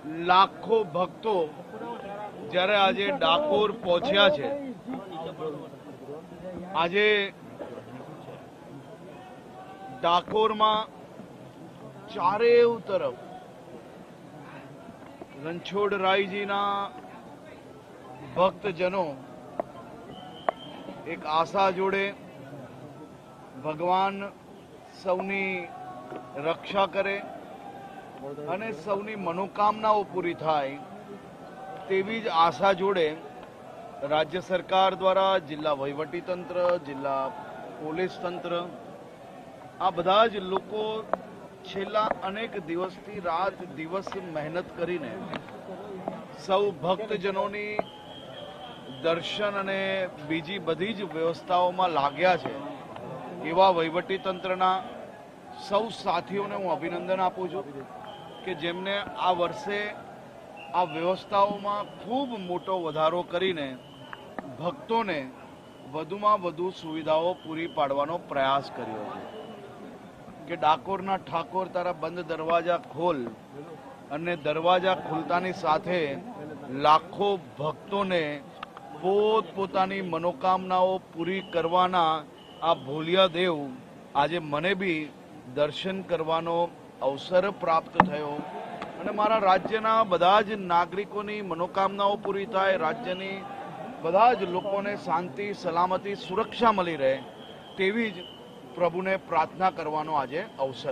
લાખો ભક્તો જ્યારે આજે ડાકોર પહોંચ્યા છે, આજે ડાકોરમાં ચારેય તરફ રણછોડરાયજીના ભક્તજનો એક આશા જોડે ભગવાન સૌની રક્ષા કરે અને સૌની મનોકામનાઓ પૂરી થાય તેવી જ આશા જોડે રાજ્ય સરકાર દ્વારા જિલ્લા વહીવટીતંત્ર, જિલ્લા પોલીસ તંત્ર, આ બધા જ લોકો છેલ્લા અનેક દિવસથી રાત દિવસ મહેનત કરીને સૌ ભક્તજનોની દર્શન અને બીજી બધી જ વ્યવસ્થાઓમાં લાગ્યા છે. એવા વહીવટીતંત્રના સૌ સાથીઓને હું અભિનંદન આપું છું કે જેમને આ વર્ષે આ વ્યવસ્થાઓમાં ખૂબ મોટો વધારો કરીને ભક્તોને વધુમાં વધુ સુવિધાઓ પૂરી પાડવાનો પ્રયાસ કર્યો છે કે ડાકોરના ઠાકોર તારા બંધ દરવાજા ખોલ, અને દરવાજા ખુલતાની સાથે લાખો ભક્તોને પોતપોતાની મનોકામનાઓ પૂરી કરવાના આ ભોલિયા દેવ આજે મને બી દર્શન કરવાનો અવસર પ્રાપ્ત થયો અને મારા રાજ્યના બધા જ નાગરિકોની મનોકામનાઓ પૂરી થાય, રાજ્યની બધા જ લોકોને શાંતિ, સલામતી, સુરક્ષા મળી રહે તેવી જ પ્રભુને પ્રાર્થના કરવાનો આજે અવસર